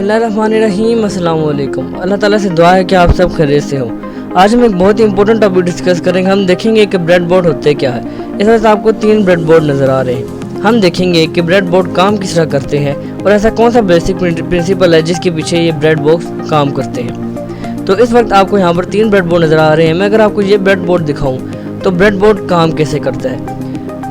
बिस्मिल्लाहिर्रहमानिर्रहीम। अस्सलाम वालेकुम। अल्लाह ताला से दुआ है कि आप सब खैरियत से हो। आज हम एक बहुत ही इंपॉर्टेंट टॉपिक डिस्कस करेंगे। हम देखेंगे कि ब्रेड बोर्ड होते क्या है। इस वजह से आपको 3 ब्रेड बोर्ड नज़र आ रहे हैं। हम देखेंगे कि ब्रेड बोर्ड काम किस तरह करते हैं और ऐसा कौन सा बेसिक प्रिंसिपल है जिसके पीछे ये ब्रेड बोर्ड काम करते हैं। तो इस वक्त आपको यहाँ पर 3 ब्रेड बोर्ड नज़र आ रहे हैं। मैं अगर आपको ये ब्रेड बोर्ड दिखाऊँ तो ब्रेड बोर्ड काम कैसे करता है,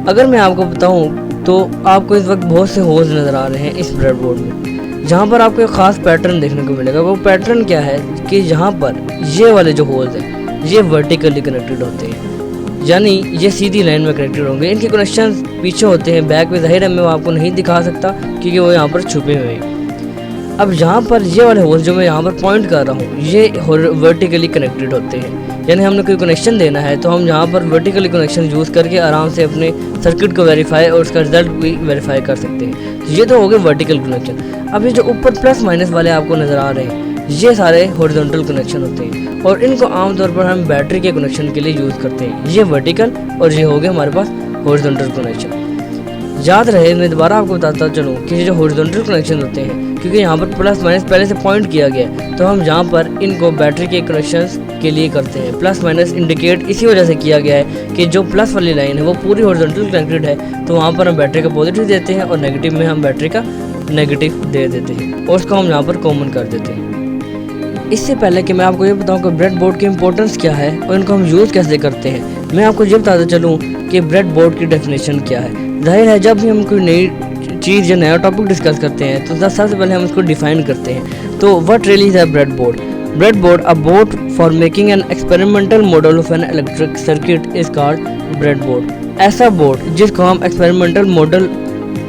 अगर मैं आपको बताऊँ तो आपको इस वक्त बहुत से होल्स नज़र आ रहे हैं इस ब्रेड बोर्ड में, जहाँ पर आपको एक ख़ास पैटर्न देखने को मिलेगा। वो पैटर्न क्या है कि यहाँ पर ये वाले जो होल्स हैं ये वर्टिकली कनेक्टेड होते हैं, यानी ये सीधी लाइन में कनेक्टेड होंगे। इनके कनेक्शन पीछे होते हैं, बैक में ज़ाहिर है मैं आपको नहीं दिखा सकता क्योंकि वो यहाँ पर छुपे हुए हैं। अब यहाँ पर ये वाले होल्स जो मैं यहाँ पर पॉइंट कर रहा हूँ ये वर्टिकली कनेक्टेड होते हैं, यानी हमने कोई कनेक्शन देना है तो हम यहाँ पर वर्टिकली कनेक्शन यूज़ करके आराम से अपने सर्किट को वेरीफाई और उसका रिजल्ट भी वेरीफाई कर सकते हैं। तो ये तो हो गए वर्टिकल कनेक्शन। अब ये जो ऊपर प्लस माइनस वाले आपको नज़र आ रहे हैं ये सारे हॉरिजॉन्टल कनेक्शन होते हैं और इनको आमतौर पर हम बैटरी के कनेक्शन के लिए यूज़ करते हैं। ये वर्टिकल और ये हो गए हमारे पास हॉरिजॉन्टल कनेक्शन। याद रहे, मैं दोबारा आपको बताता चलूँ कि जो हॉरिजॉन्टल कनेक्शन होते हैं, क्योंकि यहाँ पर प्लस माइनस पहले से पॉइंट किया गया है तो हम यहाँ पर इनको बैटरी के कनेक्शंस के लिए करते हैं। प्लस माइनस इंडिकेट इसी वजह से किया गया है कि जो प्लस वाली लाइन है वो पूरी हॉरिजॉन्टल कनेक्टेड है, तो वहाँ पर हम बैटरी का पॉजिटिव देते हैं और नेगेटिव में हम बैटरी का नेगेटिव दे देते हैं और उसको हम यहाँ पर कॉमन कर देते हैं। इससे पहले कि मैं आपको ये बताऊँ कि ब्रेड बोर्ड की इंपॉर्टेंस क्या है और इनको हम यूज़ कैसे करते हैं, मैं आपको ये बताता चलूँ कि ब्रेड बोर्ड की डेफिनेशन क्या है। जाहिर है जब भी हम कोई नई चीज़ या नया टॉपिक डिस्कस करते हैं तो सबसे पहले हम इसको डिफाइन करते हैं। तो what really is a bread board? Bread board, a board for making an experimental model of an electric circuit is called bread board. ऐसा बोर्ड जिसको हम एक्सपेरिमेंटल मॉडल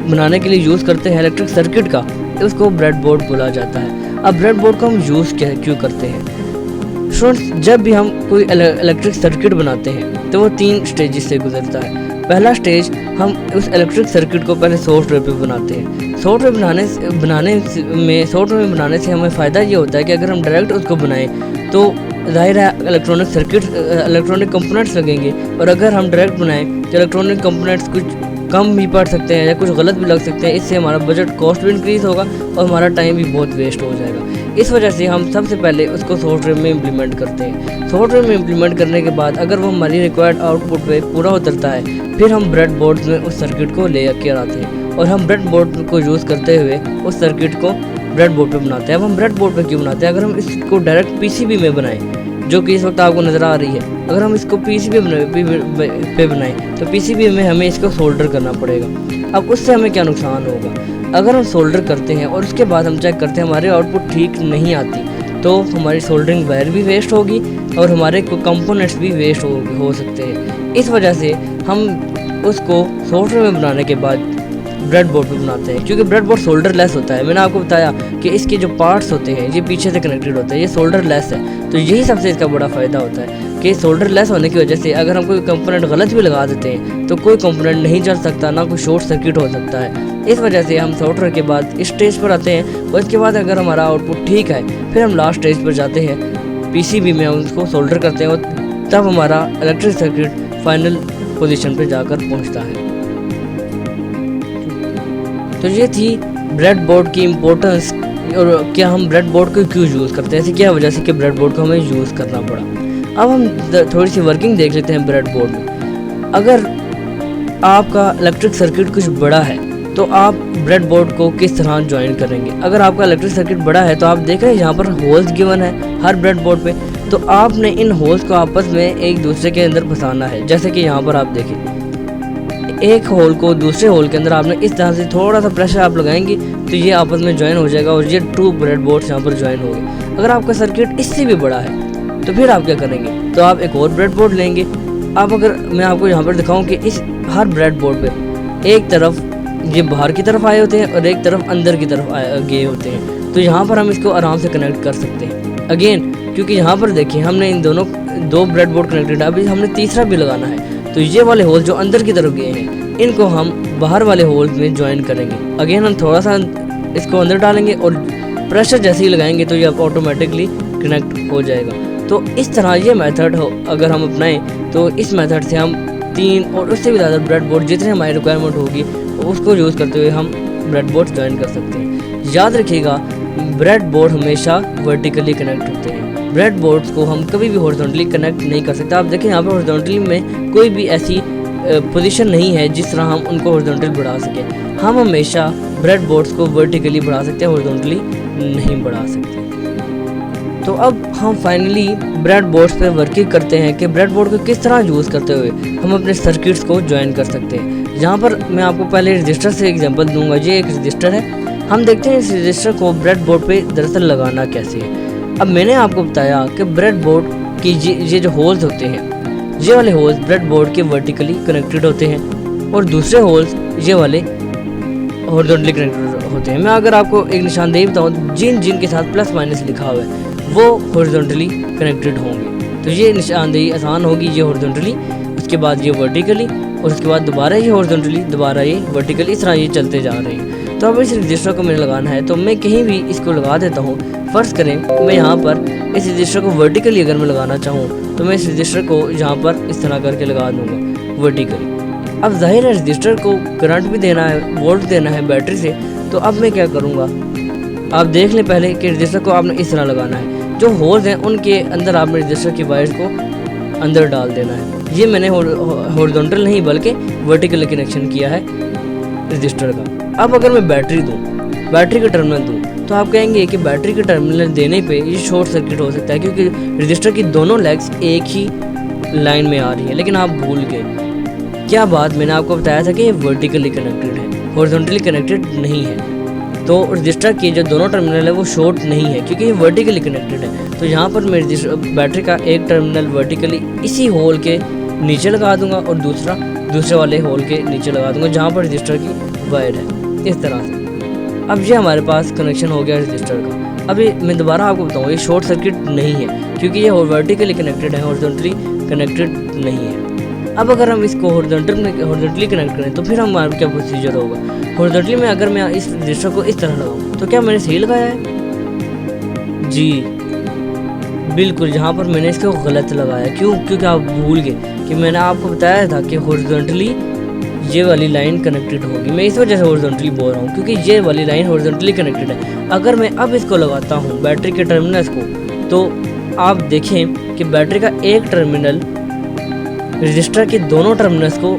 बनाने के लिए यूज़ करते हैं इलेक्ट्रिक सर्किट का, उसको ब्रेड बोर्ड बोला जाता है। अब ब्रेड बोर्ड को हम यूज़ क्यों करते हैं? स्टूडेंट्स, जब भी हम कोई इलेक्ट्रिक सर्किट बनाते हैं तो वो 3 स्टेजेस से गुजरता है। पहला स्टेज, हम उस इलेक्ट्रिक सर्किट को पहले सॉफ्टवेयर पे बनाते हैं। सॉफ्टवेयर में बनाने से हमें फ़ायदा ये होता है कि अगर हम डायरेक्ट उसको बनाएं तो ज़ाहिर है इलेक्ट्रॉनिक कंपोनेंट्स लगेंगे, और अगर हम डायरेक्ट बनाएं तो इलेक्ट्रॉनिक कंपोनेंट्स कुछ कम भी पड़ सकते हैं या कुछ गलत भी लग सकते हैं। इससे हमारा बजट कॉस्ट भी इंक्रीज़ होगा और हमारा टाइम भी बहुत वेस्ट हो जाएगा। इस वजह से हम सबसे पहले उसको सॉफ्टवेयर में इम्प्लीमेंट करते हैं। सॉफ्टवेयर में इम्प्लीमेंट करने के बाद अगर वो हमारी रिक्वायर्ड आउटपुट पे पूरा उतरता है फिर हम ब्रेड बोर्ड में उस सर्किट को ले कर आते हैं और हम ब्रेड बोर्ड को यूज़ करते हुए उस सर्किट को ब्रेड बोर्ड पे बनाते हैं। अब हम ब्रेड बोर्ड पे क्यों बनाते हैं? अगर हम इसको डायरेक्ट पीसीबी में बनाएं जो कि इस वक्त आपको नज़र आ रही है, अगर हम इसको पीसीबी पे बनाएं तो पीसीबी में हमें इसको सोल्डर करना पड़ेगा। अब उससे हमें क्या नुकसान होगा? अगर हम सोल्डर करते हैं और उसके बाद हम चेक करते हैं हमारी आउटपुट ठीक नहीं आती तो हमारी सोल्डरिंग वायर भी वेस्ट होगी और हमारे कंपोनेंट्स भी वेस्ट हो सकते हैं। इस वजह से हम उसको सॉफ्टवेयर में बनाने के बाद ब्रेड बोर्ड पे बनाते हैं, क्योंकि ब्रेड बोर्ड सोल्डर लेस होता है। मैंने आपको बताया कि इसके जो पार्ट्स होते हैं ये पीछे से कनेक्टेड होते हैं, ये सोल्डर लेस है। तो यही सबसे इसका बड़ा फ़ायदा होता है कि सोल्डर लेस होने की वजह से अगर हम कोई कंपोनेंट गलत भी लगा देते हैं तो कोई कंपोनेंट नहीं चल सकता, ना कोई शॉर्ट सर्किट हो सकता है। इस वजह से हम सॉफ्टवेयर के बाद इस स्टेज पर आते हैं और इसके बाद अगर हमारा आउटपुट ठीक है फिर हम लास्ट स्टेज पर जाते हैं, पीसीबी में हम उसको सोल्डर करते हैं और तब हमारा इलेक्ट्रिक सर्किट फाइनल पोजीशन पर जाकर पहुंचता है। तो ये थी ब्रेड बोर्ड की इम्पोर्टेंस और क्या हम ब्रेड बोर्ड को क्यों यूज़ करते हैं, ऐसी क्या वजह से कि ब्रेड बोर्ड को हमें यूज़ करना पड़ा। अब हम थोड़ी सी वर्किंग देख लेते हैं ब्रेड बोर्ड में। अगर आपका इलेक्ट्रिक सर्किट कुछ बड़ा है तो आप ब्रेड बोर्ड को किस तरह ज्वाइन करेंगे? अगर आपका इलेक्ट्रिक सर्किट बड़ा है तो आप देख रहे हैं यहाँ पर होल्स गिवन है हर ब्रेड बोर्ड पे, तो आपने इन होल्स को आपस में एक दूसरे के अंदर फंसाना है। जैसे कि यहाँ पर आप देखें, एक होल को दूसरे होल के अंदर आपने इस तरह से थोड़ा सा प्रेशर आप लगाएंगे तो ये आपस में ज्वाइन हो जाएगा और ये 2 ब्रेड बोर्ड्स यहाँ पर ज्वाइन हो गए। अगर आपका सर्किट इससे भी बड़ा है तो फिर आप क्या करेंगे? तो आप एक और ब्रेड बोर्ड लेंगे। आप अगर मैं आपको यहाँ पर दिखाऊं कि इस हर ब्रेड बोर्ड पे एक तरफ ये बाहर की तरफ आए होते हैं और एक तरफ अंदर की तरफ गए होते हैं, तो यहाँ पर हम इसको आराम से कनेक्ट कर सकते हैं। अगेन क्योंकि यहाँ पर देखिए हमने इन दोनों 2 ब्रेड बोर्ड कनेक्टेड है, अभी हमने तीसरा भी लगाना है, तो ये वाले होल जो अंदर की तरफ गए हैं इनको हम बाहर वाले होल में ज्वाइन करेंगे। अगेन हम थोड़ा सा इसको अंदर डालेंगे और प्रेशर जैसे ही लगाएंगे तो ये ऑटोमेटिकली कनेक्ट हो जाएगा। तो इस तरह ये मेथड हो अगर हम अपनाएं तो इस मेथड से हम 3 और उससे भी ज़्यादा ब्रेड बोर्ड जितने हमारी रिक्वायरमेंट होगी उसको यूज़ करते हुए हम ब्रेड बोर्ड ज्वाइन कर सकते हैं। याद रखिएगा ब्रेड बोर्ड हमेशा वर्टिकली कनेक्ट होते हैं। ब्रेड बोर्ड्स को हम कभी भी हॉरिजॉन्टली कनेक्ट नहीं कर सकते। आप देखें यहाँ पर हॉरिजॉन्टली में कोई भी ऐसी पोजीशन नहीं है जिस तरह हम उनको हॉरिजॉन्टल बढ़ा सकें। हम हमेशा ब्रेड बोर्ड्स को वर्टिकली बढ़ा सकते हैं, हॉरिजॉन्टली नहीं बढ़ा सकते। तो अब हम फाइनली ब्रेड बोर्ड्स पे वर्किंग करते हैं कि ब्रेड बोर्ड को किस तरह यूज़ करते हुए हम अपने सर्किट्स को ज्वाइन कर सकते हैं। जहाँ पर मैं आपको पहले रजिस्टर से एग्जांपल दूंगा। ये एक रजिस्टर है, हम देखते हैं इस रजिस्टर को ब्रेड बोर्ड पे दरअसल लगाना कैसे है। अब मैंने आपको बताया कि ब्रेड बोर्ड की ये जो होल्स होते हैं, ये वाले होल्स ब्रेड बोर्ड के वर्टिकली कनेक्टेड होते हैं और दूसरे होल्स ये वाले हॉरिजॉन्टली कनेक्टेड होते हैं। मैं अगर आपको एक निशानदेही बताऊँ, जिन के साथ प्लस माइनस लिखा हुआ है वो हॉरिजॉन्टली कनेक्टेड होंगे। तो ये निशानदेही आसान होगी, ये हॉरिजॉन्टली, उसके बाद ये वर्टिकली, और उसके बाद दोबारा ये हॉरिजॉन्टली, दोबारा ये वर्टिकली, इस तरह ये चलते जा रहे हैं। तो अब इस रजिस्टर को मैंने लगाना है, तो मैं कहीं भी इसको लगा देता हूँ। फ़र्ज़ करें मैं यहाँ पर इस रजिस्टर को वर्टिकली अगर मैं लगाना चाहूँ तो मैं इस रजिस्टर को यहाँ पर इस तरह करके लगा दूँगा वर्टिकली। अब जाहिर है रजिस्टर को करंट भी देना है, वोल्ट देना है बैटरी से। तो अब मैं क्या करूँगा, आप देख लें पहले कि रजिस्टर को आपने इस तरह लगाना है। जो होल्स हैं उनके अंदर आपने रजिस्टर की वायर्स को अंदर डाल देना है। ये मैंने हॉरिजॉन्टल नहीं बल्कि वर्टिकल कनेक्शन किया है रजिस्टर का। अब अगर मैं बैटरी दूं, बैटरी का टर्मिनल दूं, तो आप कहेंगे कि बैटरी के टर्मिनल देने पे ये शॉर्ट सर्किट हो सकता है क्योंकि रजिस्टर की दोनों लेग्स एक ही लाइन में आ रही है। लेकिन आप भूल गए क्या बात, मैंने आपको बताया था कि ये वर्टिकली कनेक्टेड है, हॉरिजॉन्टली कनेक्टेड नहीं है। तो रजिस्टर के जो दोनों टर्मिनल है वो शॉर्ट नहीं है क्योंकि ये वर्टिकली कनेक्टेड है। तो यहाँ पर मैं बैटरी का एक टर्मिनल वर्टिकली इसी होल के नीचे लगा दूंगा और दूसरे वाले होल के नीचे लगा दूंगा जहाँ पर रजिस्टर की वायर है, इस तरह से। अब ये हमारे पास कनेक्शन हो गया रजिस्टर का। अभी मैं दोबारा आपको बताऊँ, ये शॉर्ट सर्किट नहीं है क्योंकि ये वर्टिकली कनेक्टेड है, हॉरिजॉन्टली कनेक्टेड नहीं है। अब अगर हम इसको हॉरिजॉन्टली कनेक्ट करें तो फिर हमारा क्या प्रोसीजर होगा। हॉरिजॉन्टली में अगर मैं इस रजिस्टर को इस तरह लगाऊं तो क्या मैंने सही लगाया है? जी बिल्कुल, जहाँ पर मैंने इसको गलत लगाया। क्यों? क्योंकि आप भूल गए कि मैंने आपको बताया था कि हॉरिजॉन्टली ये वाली लाइन कनेक्टेड होगी। मैं इस वजह से हॉरिजॉन्टली बोल रहा हूँ क्योंकि ये वाली लाइन हॉरिजॉन्टली कनेक्टेड है। अगर मैं अब इसको लगाता हूँ बैटरी के टर्मिनल्स को, तो आप देखें कि बैटरी का एक टर्मिनल रजिस्टर के दोनों टर्मिनल्स को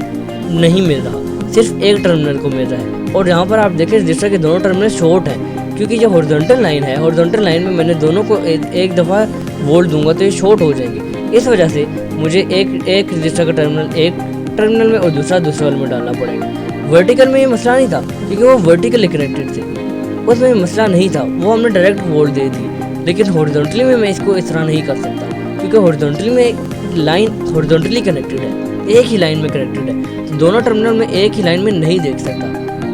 नहीं मिल रहा, सिर्फ एक टर्मिनल को मिल रहा है। और यहाँ पर आप देखें रजिस्टर के दोनों टर्मिनल शॉर्ट हैं क्योंकि जो हॉरिजॉन्टल लाइन है, हॉरिजॉन्टल लाइन में मैंने दोनों को एक दफ़ा वोल्ट दूंगा तो ये शॉर्ट हो जाएंगे। इस वजह से मुझे एक रजिस्टर का टर्मिनल एक टर्मिनल में और दूसरे वाले में डालना पड़ेगा। वर्टिकल में ये मसला नहीं था क्योंकि वो वर्टिकली कनेक्टेड थे, उसमें मसला नहीं था, वो हमने डायरेक्ट वोल्ट दे दी। लेकिन हॉरिजॉन्टली में मैं इसको इस तरह नहीं कर सकता क्योंकि हॉरिजॉन्टली में लाइन हॉरिजॉन्टली कनेक्टेड है, एक ही लाइन में कनेक्टेड है। तो दोनों टर्मिनल में एक ही लाइन में नहीं देख सकता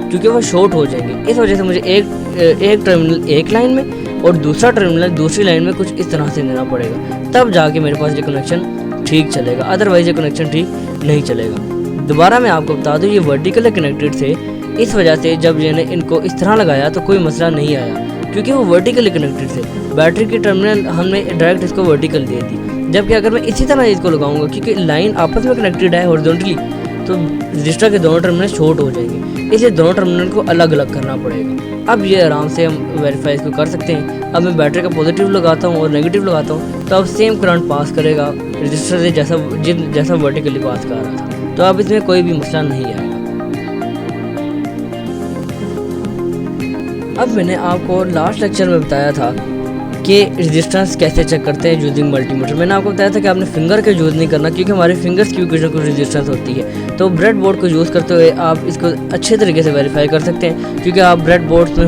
क्योंकि वो शॉर्ट हो जाएंगे। इस वजह से मुझे एक टर्मिनल एक लाइन में और दूसरा टर्मिनल दूसरी लाइन में कुछ इस तरह से देना पड़ेगा, तब जाके मेरे पास ये कनेक्शन ठीक चलेगा, अदरवाइज ये कनेक्शन ठीक नहीं चलेगा। दोबारा मैं आपको बता दूँ, ये वर्टिकली कनेक्टेड थे, इस वजह से जब मैंने इनको इस तरह लगाया तो कोई मसला नहीं आया क्योंकि वो वर्टिकली कनेक्टेड थे। बैटरी की टर्मिनल हमने डायरेक्ट इसको वर्टिकल दे दी, जबकि अगर मैं इसी तरह इसको लगाऊंगा क्योंकि लाइन आपस में कनेक्टेड है हॉरिजॉन्टली, तो रजिस्टर के दोनों टर्मिनल शॉर्ट हो जाएंगे, इसलिए दोनों टर्मिनल को अलग अलग करना पड़ेगा। अब ये आराम से हम वेरीफाई इसको कर सकते हैं। अब मैं बैटरी का पॉजिटिव लगाता हूँ और नेगेटिव लगाता हूँ तो अब सेम करंट पास करेगा रजिस्टर से जैसा वर्टिकली पास कर रहा था। तो अब इसमें कोई भी मसला नहीं आएगा। अब मैंने आपको लास्ट लेक्चर में बताया था कि रेजिस्टेंस कैसे चेक करते हैं यूजिंग मल्टीमीटर। मैंने आपको बताया था कि आपने फिंगर का यूज़ नहीं करना क्योंकि हमारे फिंगर्स की भी कुछ ना कुछ रेजिस्टेंस होती है। तो ब्रेड बोर्ड को यूज़ करते हुए आप इसको अच्छे तरीके से वेरीफाई कर सकते हैं क्योंकि आप ब्रेड बोर्ड के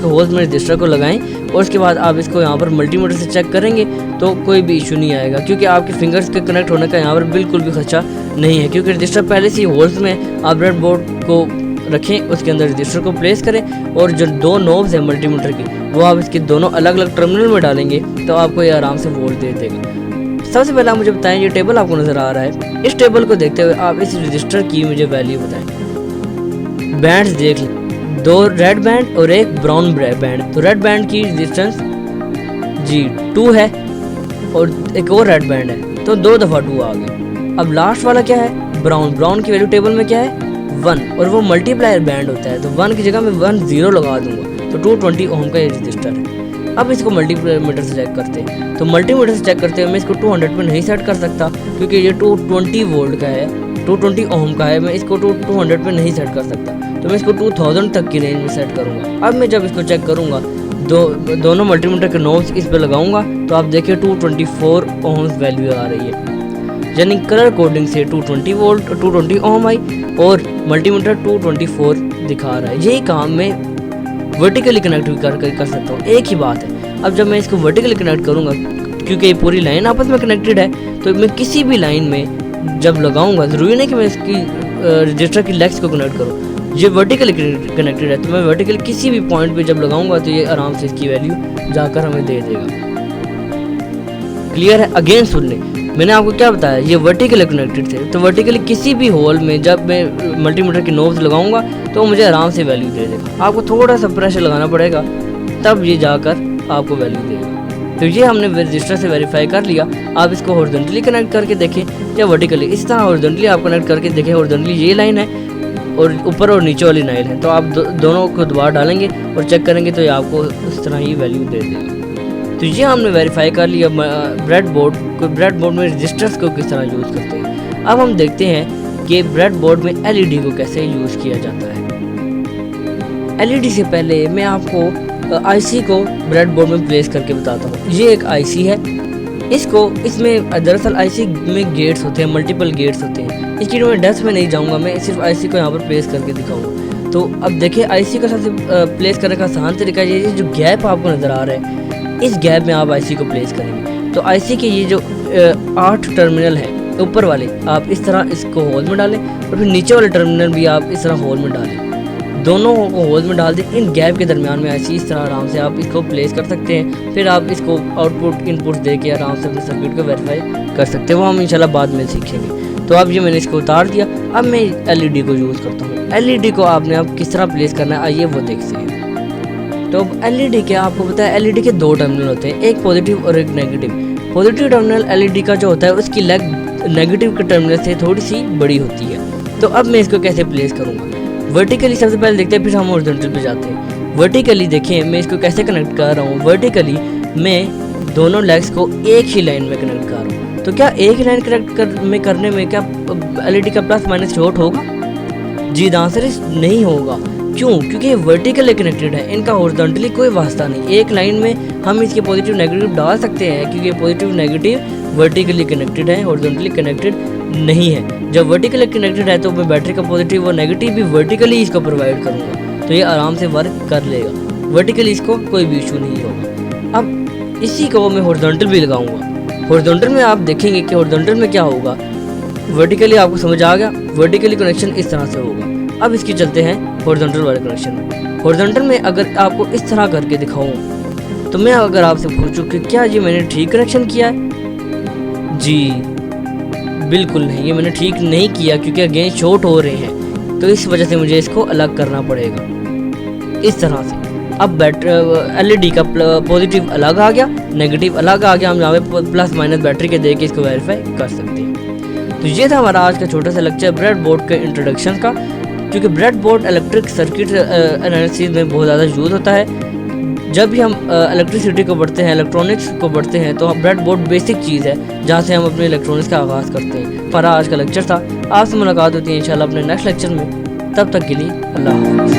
होल्स में रजिस्टर को लगाएं और उसके बाद आप इसको यहाँ पर मल्टीमीटर से चेक करेंगे तो कोई भी इशू नहीं आएगा क्योंकि आपके फिंगर्स के कनेक्ट होने का यहाँ पर बिल्कुल भी खर्चा नहीं है क्योंकि रजिस्टर पहले से ही होल्स में आप ब्रेड बोर्ड को रखें, उसके अंदर रजिस्टर को प्लेस करें और जो दो नोब्स हैं मल्टीमीटर की वो आप इसके दोनों अलग अलग टर्मिनल में डालेंगे तो आपको ये आराम से वोल्ट दे देगा। सबसे पहले आप मुझे बताएं, ये टेबल आपको नज़र आ रहा है, इस टेबल को देखते हुए आप इस रजिस्टर की मुझे वैल्यू बताएं। बैंड्स देख लें, 2 रेड बैंड और एक ब्राउन बैंड। तो रेड बैंड की रेजिस्टेंस जी 2 है और एक और रेड बैंड है तो 2 दफ़ा 2 आ गए। अब लास्ट वाला क्या है, ब्राउन की वैल्यू टेबल में क्या है 1 और वो मल्टीप्लायर बैंड होता है तो 1 की जगह मैं 1 0 लगा दूंगा तो 220 ओम का ये रजिस्टर है। अब इसको मल्टीमीटर से चेक करते हैं, तो मल्टीमीटर से चेक करते हुए मैं इसको 200 पे नहीं सेट कर सकता क्योंकि ये 220 वोल्ट का है, 220 ओम का है। मैं इसको 200 पे नहीं सेट कर सकता, तो मैं इसको 2000 तक की रेंज में सेट करूँगा। अब मैं जब इसको चेक करूँगा, दोनों मल्टीमीटर के नोब्स इस पर लगाऊंगा तो आप देखिए 224 ओम्स वैल्यू आ रही है, यानी कलर कोडिंग से 220 ओम आई और मल्टीमीटर 224 दिखा रहा है। यही काम मैं वर्टिकली कनेक्ट भी कर सकता हूँ, एक ही बात है। अब जब मैं इसको वर्टिकली कनेक्ट करूँगा, क्योंकि ये पूरी लाइन आपस में कनेक्टेड है, तो मैं किसी भी लाइन में जब लगाऊंगा, ज़रूरी नहीं कि मैं इसकी रजिस्टर की लेग्स को कनेक्ट करूँ, ये वर्टिकली कनेक्टेड है, तो मैं वर्टिकली किसी भी पॉइंट पे जब लगाऊंगा तो ये आराम से इसकी वैल्यू जाकर हमें दे देगा। क्लियर है? अगेन सुन लें, मैंने आपको क्या बताया, ये वर्टिकली कनेक्टेड थे, तो वर्टिकली किसी भी होल में जब मैं मल्टीमीटर के नोब्स लगाऊंगा तो मुझे आराम से वैल्यू दे देगा। आपको थोड़ा सा प्रेशर लगाना पड़ेगा, तब ये जाकर आपको वैल्यू देगा। तो ये हमने रजिस्टर से वेरीफाई कर लिया। आप इसको हॉरिजॉन्टली कनेक्ट करके देखें या वर्टिकली, इस तरह हॉरिजॉन्टली आप कनेक्ट करके देखें। हॉरिजॉन्टली ये लाइन है और ऊपर और नीचे वाली लाइन है, तो आप दोनों को दोबारा डालेंगे और चेक करेंगे तो ये आपको उस तरह ही वैल्यू दे देगा। तो ये हमने वेरीफाई कर लिया ब्रेडबोर्ड में रजिस्टर्स को किस तरह यूज़ करते हैं। अब हम देखते हैं कि ब्रेडबोर्ड में एलईडी को कैसे यूज़ किया जाता है। एलईडी से पहले मैं आपको आईसी को ब्रेडबोर्ड में प्लेस करके बताता हूँ। ये एक आईसी है, इसमें दरअसल आईसी में गेट्स होते हैं, मल्टीपल गेट्स होते हैं। इसकी मैं डेप्थ में नहीं जाऊँगा, मैं सिर्फ आईसी को यहाँ पर प्लेस करके दिखाऊँगा। तो अब देखिए आईसी का सबसे प्लेस करने का आसान तरीका ये है, जो गैप आपको नज़र आ रहा है, इस गैप में आप आईसी को प्लेस करेंगे। तो आईसी के ये जो 8 टर्मिनल है ऊपर वाले, आप इस तरह इसको होल में डालें और फिर नीचे वाले टर्मिनल भी आप इस तरह होल में डालें, दोनों को होल में डाल दें। इन गैप के दरमियान में आईसी इस तरह आराम से आप इसको प्लेस कर सकते हैं। फिर आप इसको आउटपुट इनपुट दे के आराम से अपने सर्किट को वेरीफाई कर सकते हैं, वो हम इंशाल्लाह बाद में सीखेंगे। तो अब ये मैंने इसको उतार दिया। अब मैं एलईडी को यूज़ करता हूँ। एलईडी को आपने अब किस तरह प्लेस करना है, आइए वो देखते हैं। तो अब एलईडी के आपको पता है, एलईडी के 2 टर्मिनल होते हैं, एक पॉजिटिव और एक नेगेटिव। पॉजिटिव टर्मिनल एलईडी का जो होता है उसकी लेग नेगेटिव के टर्मिनल से थोड़ी सी बड़ी होती है। तो अब मैं इसको कैसे प्लेस करूँगा, वर्टिकली सबसे पहले देखते हैं, फिर हम हॉरिजॉन्टल पे जाते हैं। वर्टिकली देखिए मैं इसको कैसे कनेक्ट कर रहा हूँ। वर्टिकली मैं दोनों लेग्स को एक ही लाइन में कनेक्ट कर रहा हूँ। तो क्या एक ही लाइन कनेक्ट करने में क्या एलईडी का प्लस माइनस शॉर्ट होगा? जी द आंसर इज नहीं होगा। क्यों? क्योंकि ये वर्टिकली कनेक्टेड है, इनका हॉरिजॉन्टली कोई वास्ता नहीं। एक लाइन में हम इसके पॉजिटिव नेगेटिव डाल सकते हैं, क्योंकि पॉजिटिव नेगेटिव वर्टिकली कनेक्टेड है, हॉरिजॉन्टली कनेक्टेड नहीं है। जब वर्टिकली कनेक्टेड है तो मैं बैटरी का पॉजिटिव और नेगेटिव भी वर्टिकली इसको प्रोवाइड करूँगा, तो ये आराम से वर्क कर लेगा। वर्टिकली इसको कोई भी इशू नहीं होगा। अब इसी को मैं हॉरिजॉन्टल भी लगाऊंगा। हॉरिजॉन्टल में आप देखेंगे कि हॉरिजॉन्टल में क्या होगा। वर्टिकली आपको समझ आ गया, वर्टिकली कनेक्शन इस तरह से होगा। अब इसकी चलते हैं हॉरिजॉन्टल वाले कनेक्शन में। हॉरिजॉन्टल में अगर आपको इस तरह करके दिखाऊं, तो मैं अगर आपसे पूछूं कि क्या ये मैंने ठीक कनेक्शन किया है, जी बिल्कुल नहीं, ये मैंने ठीक नहीं किया, क्योंकि अगेन शॉर्ट हो रहे हैं, तो इस वजह से मुझे इसको अलग करना पड़ेगा इस तरह से। अब एलईडी का पॉजिटिव अलग आ गया, नेगेटिव अलग आ गया। हम यहाँ पे प्लस माइनस बैटरी के दे के इसको वेरीफाई कर सकते हैं। तो ये था हमारा आज का छोटा सा लेक्चर ब्रेडबोर्ड के इंट्रोडक्शन का, क्योंकि ब्रेडबोर्ड इलेक्ट्रिक सर्किट एनालिसिस में बहुत ज़्यादा यूज़ होता है। जब भी हम इलेक्ट्रिसिटी को पढ़ते हैं, इलेक्ट्रॉनिक्स को पढ़ते हैं, तो ब्रेडबोर्ड बेसिक चीज़ है जहाँ से हम अपने इलेक्ट्रॉनिक्स का आगाज़ करते हैं। हमारा आज का लेक्चर था, आपसे मुलाकात होती है इंशाल्लाह अपने नेक्स्ट लेक्चर में। तब तक के लिए अल्लाह हाफ़िज़।